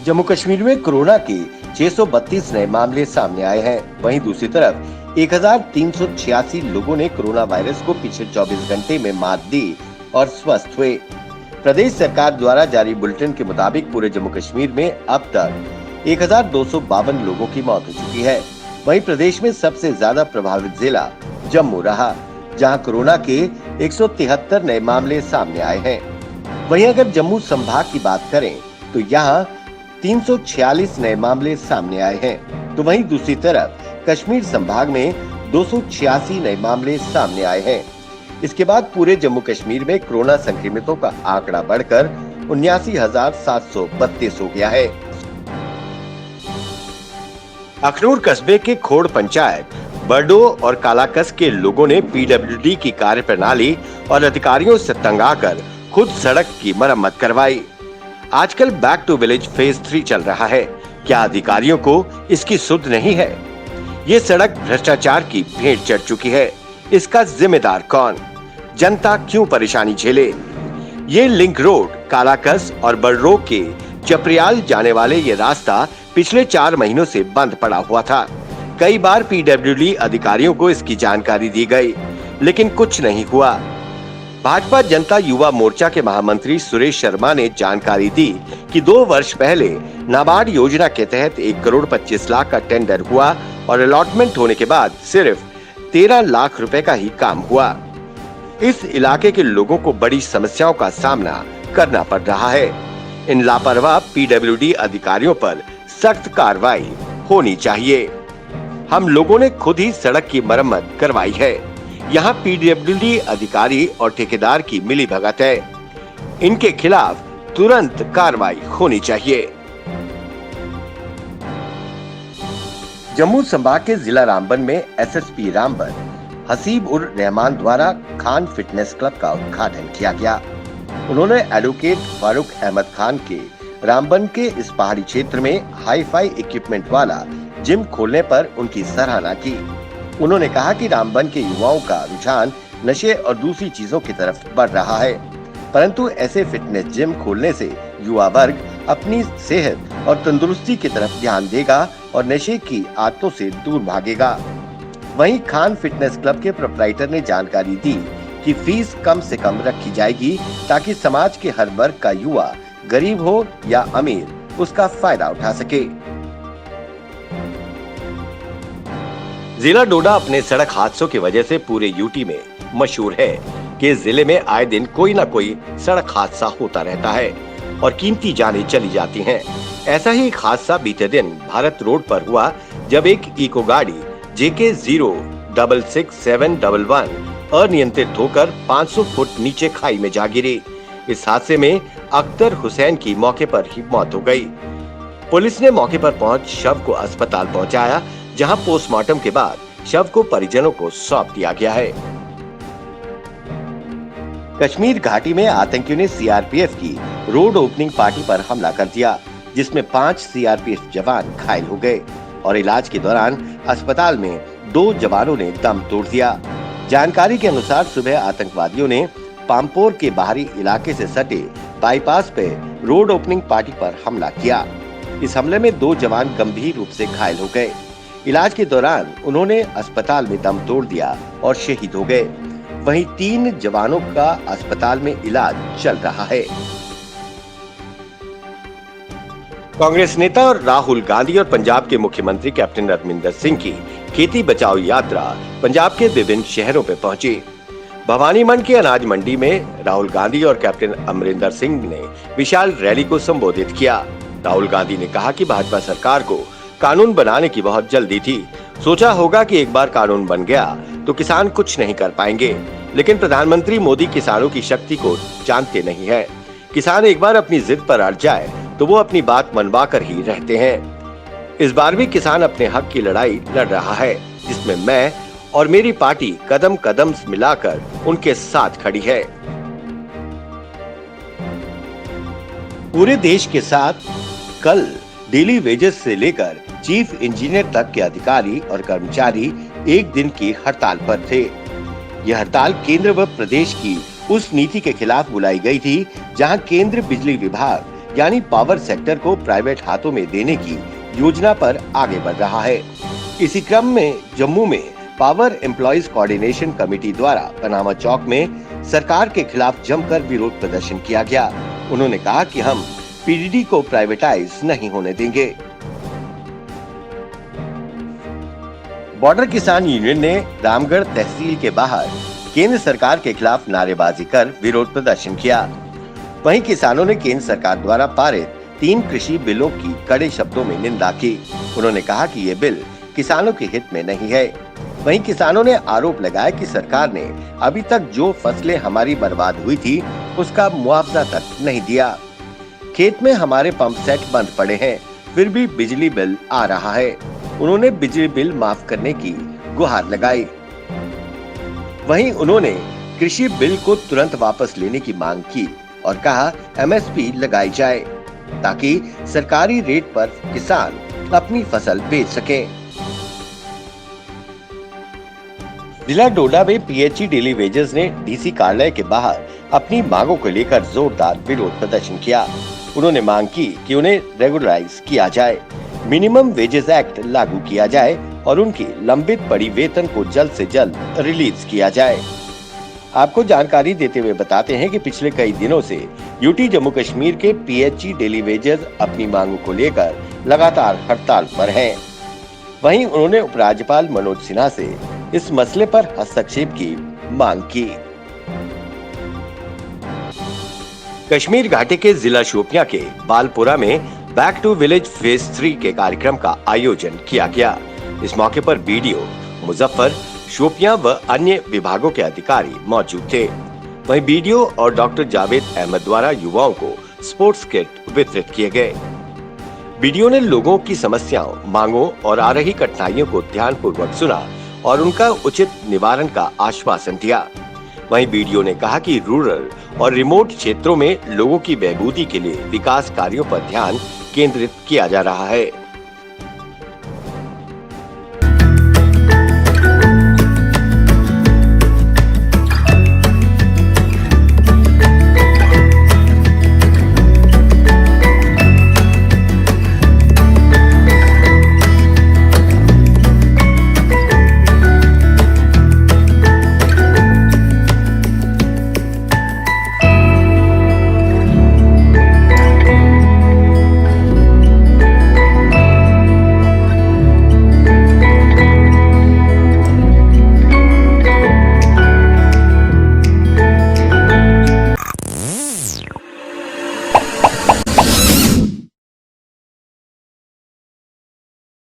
जम्मू कश्मीर में कोरोना के 632 नए मामले सामने आए हैं। वहीं दूसरी तरफ 1386 लोगों ने कोरोना वायरस को पिछले 24 घंटे में मात दी और स्वस्थ हुए। प्रदेश सरकार द्वारा जारी बुलेटिन के मुताबिक पूरे जम्मू कश्मीर में अब तक 1252 लोगों की मौत हो चुकी है। वहीं प्रदेश में सबसे ज्यादा प्रभावित जिला जम्मू रहा, जहां कोरोना के 173 नए मामले सामने आए हैं। वहीं अगर जम्मू संभाग की बात करें तो यहाँ 346 नए मामले सामने आए हैं, तो वहीं दूसरी तरफ कश्मीर संभाग में 286 नए मामले सामने आए हैं। इसके बाद पूरे जम्मू कश्मीर में कोरोना संक्रमितों का आंकड़ा बढ़कर 79,732 हो गया है। अखनूर कस्बे के खोड़ पंचायत, बरडो और कालाकस के लोगों ने पीडब्ल्यूडी की कार्यप्रणाली और अधिकारियों से तंग आकर खुद सड़क की मरम्मत करवाई। आजकल बैक टू विलेज फेज 3 चल रहा है। क्या अधिकारियों को इसकी सुध नहीं है? ये सड़क भ्रष्टाचार की भेंट चढ़ चुकी है। इसका जिम्मेदार कौन? जनता क्यों परेशानी झेले? ये लिंक रोड कालाकस और बर्रो के चपरियाल जाने वाले ये रास्ता पिछले 4 महीनों से बंद पड़ा हुआ था। कई बार पीडब्ल्यूडी अधिकारियों को इसकी जानकारी दी गई, लेकिन कुछ नहीं हुआ। भाजपा जनता युवा मोर्चा के महामंत्री सुरेश शर्मा ने जानकारी दी कि 2 वर्ष पहले नाबार्ड योजना के तहत 1 करोड़ 25 लाख का टेंडर हुआ और अलॉटमेंट होने के बाद सिर्फ 13 लाख रुपए का ही काम हुआ। इस इलाके के लोगों को बड़ी समस्याओं का सामना करना पड़ रहा है। इन लापरवाह पीडब्ल्यूडी अधिकारियों पर सख्त कार्रवाई होनी चाहिए। हम लोगों ने खुद ही सड़क की मरम्मत करवाई है। यहाँ पीडब्ल्यूडी अधिकारी और ठेकेदार की मिलीभगत है। इनके खिलाफ तुरंत कार्रवाई होनी चाहिए। जम्मू संभाग के जिला रामबन में एसएसपी रामबन हसीब उर रहमान द्वारा खान फिटनेस क्लब का उद्घाटन किया गया। उन्होंने एडवोकेट फारूक अहमद खान के रामबन के इस पहाड़ी क्षेत्र में हाई-फाई इक्विपमेंट वाला जिम खोलने पर उनकी सराहना की। उन्होंने कहा कि रामबन के युवाओं का रुझान नशे और दूसरी चीजों की तरफ बढ़ रहा है, परंतु ऐसे फिटनेस जिम खोलने से युवा वर्ग अपनी सेहत और तंदुरुस्ती की तरफ ध्यान देगा और नशे की आदतों से दूर भागेगा। वहीं खान फिटनेस क्लब के प्रोप्राइटर ने जानकारी दी कि फीस कम से कम रखी जाएगी ताकि समाज के हर वर्ग का युवा, गरीब हो या अमीर, उसका फायदा उठा सके। जिला डोडा अपने सड़क हादसों की वजह से पूरे यूटी में मशहूर है कि जिले में आए दिन कोई न कोई सड़क हादसा होता रहता है और कीमती जानें चली जाती हैं। ऐसा ही एक हादसा बीते दिन भारत रोड पर हुआ, जब एक इको गाड़ी JK 066711 अनियंत्रित होकर 500 फुट नीचे खाई में जा गिरी। इस हादसे में अख्तर हुसैन की मौके पर ही मौत हो गई। पुलिस ने मौके पर पहुंच शव को अस्पताल पहुंचाया, जहां पोस्टमार्टम के बाद शव को परिजनों को सौंप दिया गया है। कश्मीर घाटी में आतंकियों ने सीआरपीएफ की रोड ओपनिंग पार्टी पर हमला कर दिया, जिसमें 5 सीआरपीएफ जवान घायल हो गए और इलाज के दौरान अस्पताल में 2 जवानों ने दम तोड़ दिया। जानकारी के अनुसार सुबह आतंकवादियों ने पामपोर के बाहरी इलाके से सटे बाईपास पे रोड ओपनिंग पार्टी पर हमला किया। इस हमले में 2 जवान गंभीर रूप से घायल हो गए। इलाज के दौरान उन्होंने अस्पताल में दम तोड़ दिया और शहीद हो गए। वहीं 3 जवानों का अस्पताल में इलाज चल रहा है। कांग्रेस नेता और राहुल गांधी और पंजाब के मुख्यमंत्री कैप्टन अमरिंदर सिंह की खेती बचाओ यात्रा पंजाब के विभिन्न शहरों पे पहुंची। भवानी मंड के अनाज मंडी में राहुल गांधी और कैप्टन अमरिंदर सिंह ने विशाल रैली को संबोधित किया। राहुल गांधी ने कहा कि भाजपा सरकार को कानून बनाने की बहुत जल्दी थी। सोचा होगा कि एक बार कानून बन गया तो किसान कुछ नहीं कर पाएंगे, लेकिन प्रधानमंत्री मोदी किसानों की शक्ति को जानते नहीं है। किसान एक बार अपनी जिद पर अड़ जाए तो वो अपनी बात मनवा कर ही रहते हैं। इस बार भी किसान अपने हक की लड़ाई लड़ रहा है, जिसमें मैं और मेरी पार्टी कदम कदम मिलाकर उनके साथ खड़ी है। पूरे देश के साथ कल डेली वेजेस से लेकर चीफ इंजीनियर तक के अधिकारी और कर्मचारी एक दिन की हड़ताल पर थे। यह हड़ताल केंद्र व प्रदेश की उस नीति के खिलाफ बुलाई गई थी जहां केंद्र बिजली विभाग यानी पावर सेक्टर को प्राइवेट हाथों में देने की योजना पर आगे बढ़ रहा है। इसी क्रम में जम्मू में पावर एम्प्लॉइज कोऑर्डिनेशन कमेटी द्वारा पनामा चौक में सरकार के खिलाफ जमकर विरोध प्रदर्शन किया गया। उन्होंने कहा कि हम पीडीडी को प्राइवेटाइज नहीं होने देंगे। बॉर्डर किसान यूनियन ने रामगढ़ तहसील के बाहर केंद्र सरकार के खिलाफ नारेबाजी कर विरोध प्रदर्शन किया। वहीं किसानों ने केंद्र सरकार द्वारा पारित 3 कृषि बिलों की कड़े शब्दों में निंदा की। उन्होंने कहा कि ये बिल किसानों के हित में नहीं है। वहीं किसानों ने आरोप लगाया कि सरकार ने अभी तक जो फसलें हमारी बर्बाद हुई थी उसका मुआवजा तक नहीं दिया। खेत में हमारे पंप सेट बंद पड़े हैं, फिर भी बिजली बिल आ रहा है। उन्होंने बिजली बिल माफ करने की गुहार लगाई। वहीं उन्होंने कृषि बिल को तुरंत वापस लेने की मांग की और कहा एमएसपी लगाई जाए ताकि सरकारी रेट पर किसान अपनी फसल बेच सके। जिला डोडा में पीएचई डेली वेजेस ने डीसी कार्यालय के बाहर अपनी मांगों को लेकर जोरदार विरोध प्रदर्शन किया। उन्होंने मांग की कि उन्हें रेगुलराइज किया जाए, मिनिमम वेजेस एक्ट लागू किया जाए और उनकी लंबित पड़ी वेतन को जल्द से जल्द रिलीज किया जाए। आपको जानकारी देते हुए बताते हैं कि पिछले कई दिनों से यूटी जम्मू कश्मीर के पीएचई डेली वेजेस अपनी मांगों को लेकर लगातार हड़ताल पर हैं। वहीं उन्होंने उपराज्यपाल मनोज सिन्हा से इस मसले पर हस्तक्षेप की मांग की। कश्मीर घाटी के जिला शोपियां के बालपुरा में बैक टू विलेज फेज 3 के कार्यक्रम का आयोजन किया गया। इस मौके पर बीडीओ मुजफ्फर, शोपियां व अन्य विभागों के अधिकारी मौजूद थे। वहीं बीडीओ और डॉक्टर जावेद अहमद द्वारा युवाओं को स्पोर्ट्स किट वितरित किए गए। बीडीओ ने लोगों की समस्याओं, मांगों और आ रही कठिनाइयों को ध्यानपूर्वक सुना और उनका उचित निवारण का आश्वासन दिया। वहीं बीडीओ ने कहा कि रूरल और रिमोट क्षेत्रों में लोगों की बहबूदी के लिए विकास कार्यों पर ध्यान केंद्रित किया जा रहा है।